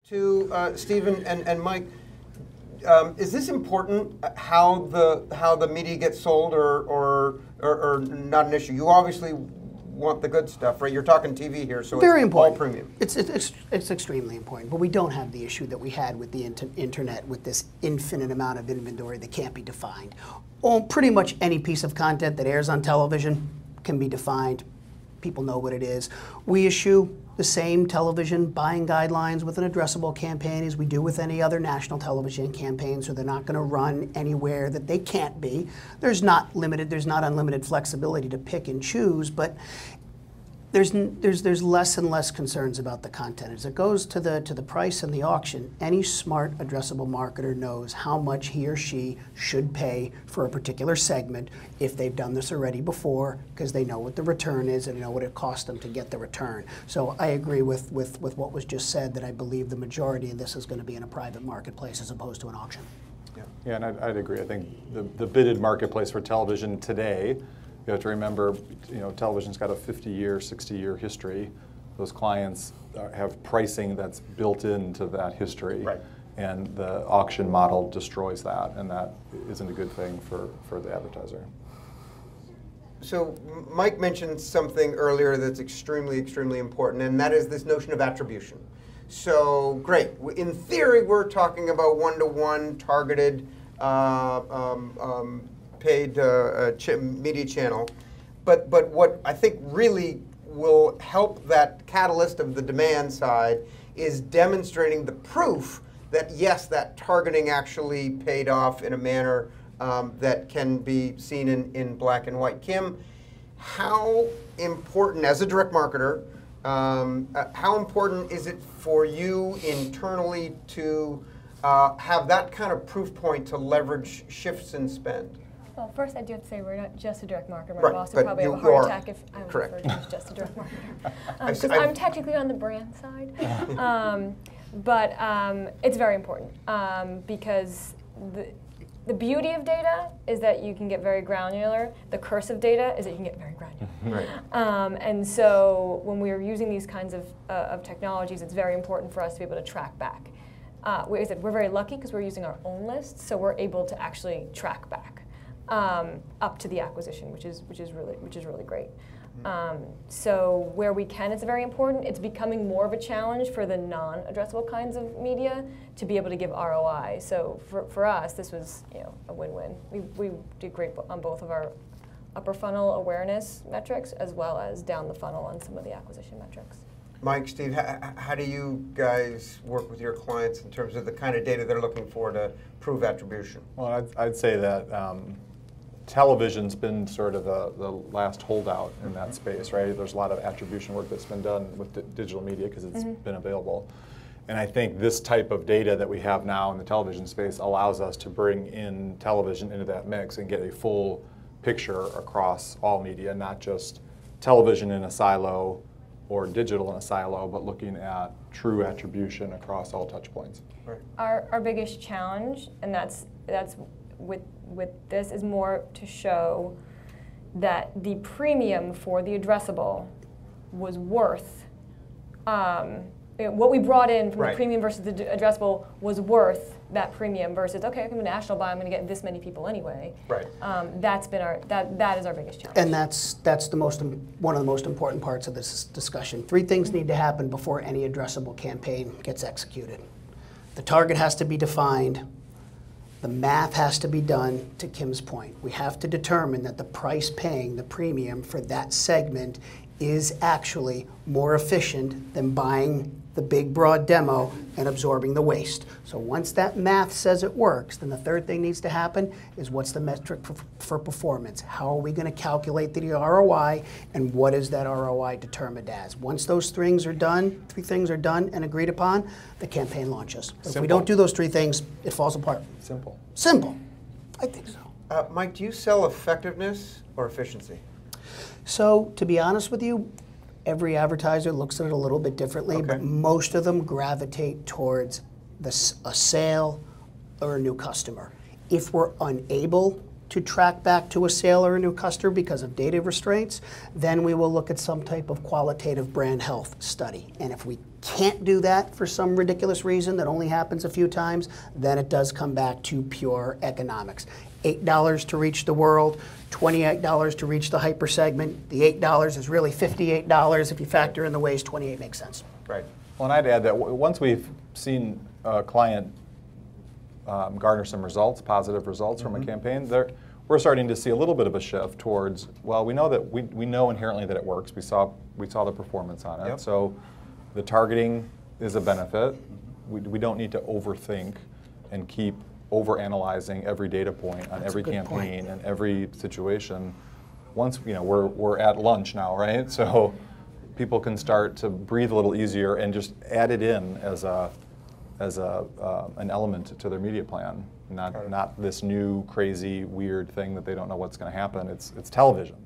To Stephen and Mike, is this important? How the media gets sold, or not an issue? You obviously want the good stuff, right? You're talking TV here, so very it's important. All premium. It's extremely important, but we don't have the issue that we had with the internet, with this infinite amount of inventory that can't be defined. Pretty much any piece of content that airs on television can be defined. People know what it is. We issue the same television buying guidelines with an addressable campaign as we do with any other national television campaign, so they're not going to run anywhere that they can't be. There's not unlimited flexibility to pick and choose, but there's less and less concerns about the content. As it goes to the price and the auction, any smart addressable marketer knows how much he or she should pay for a particular segment if they've done this already before, because they know what the return is and they know what it costs them to get the return. So I agree with what was just said, that I believe the majority of this is going to be in a private marketplace as opposed to an auction. Yeah, and I'd agree. I think the bidded marketplace for television today, you have to remember, television's got a 50-year, 60-year history. Those clients have pricing that's built into that history. Right. And the auction model destroys that, and that isn't a good thing for the advertiser. So Mike mentioned something earlier that's extremely, extremely important, and that is this notion of attribution. So great. In theory, we're talking about one-to-one targeted paid media channel, but what I think really will help that catalyst of the demand side is demonstrating the proof that yes, that targeting actually paid off in a manner that can be seen in black and white. Kim, how important, as a direct marketer, how important is it for you internally to have that kind of proof point to leverage shifts in spend? Well, first I do have to say we're not just a direct marketer. My Right, boss would probably have a heart attack if I was referred to as just a direct marketer. Because I'm technically on the brand side. But it's very important because the beauty of data is that you can get very granular. The curse of data is that you can get very granular. Right. And so when we're using these kinds of technologies, it's very important for us to be able to track back. We're very lucky because we're using our own lists, so we're able to actually track back up to the acquisition, which is really great. So where we can, it's very important. It's becoming more of a challenge for the non-addressable kinds of media to be able to give ROI. So for us, this was a win-win. We did great on both of our upper funnel awareness metrics as well as down the funnel on some of the acquisition metrics. Mike, Steve, how do you guys work with your clients in terms of the kind of data they're looking for to prove attribution? Well, I'd say that television's been sort of the last holdout in that space, right? There's a lot of attribution work that's been done with digital media because it's been available. And I think this type of data that we have now in the television space allows us to bring in television into that mix and get a full picture across all media, not just television in a silo or digital in a silo, but looking at true attribution across all touch points. Right. Our biggest challenge, and that's with this, is more to show that the premium for the addressable was worth, what we brought in from the premium versus the addressable was worth that premium versus, okay, I'm a national buy, I'm going to get this many people anyway. Right. That's been that is our biggest challenge. And that's one of the most important parts of this discussion. Three things need to happen before any addressable campaign gets executed. The target has to be defined. The math has to be done, to Kim's point. We have to determine that the price paying the premium for that segment is actually more efficient than buying the big broad demo and absorbing the waste. So once that math says it works, then the third thing needs to happen is what's the metric for performance? How are we going to calculate the ROI, and what is that ROI determined as? Once those three things are done and agreed upon, the campaign launches. If we don't do those three things, it falls apart. Simple. Simple. I think so. Mike, do you sell effectiveness or efficiency? So to be honest with you, every advertiser looks at it a little bit differently, but most of them gravitate towards a sale or a new customer. If we're unable to track back to a sale or a new customer because of data restraints, then we will look at some type of qualitative brand health study. And if we can't do that for some ridiculous reason that only happens a few times, then it does come back to pure economics. $8 to reach the world, $28 to reach the hyper segment. The $8 is really $58. If you factor in the ways, 28 makes sense. Right. Well, and I'd add that once we've seen a client garner some results, positive results from a campaign, we're starting to see a little bit of a shift towards, well, we know that we know inherently that it works. We saw the performance on it. Yep. So the targeting is a benefit. We don't need to overthink and keep overanalyzing every data point on every campaign and every situation. Once we're at lunch now, right? So people can start to breathe a little easier and just add it in as an element to their media plan, not this new crazy weird thing that they don't know what's going to happen. It's television.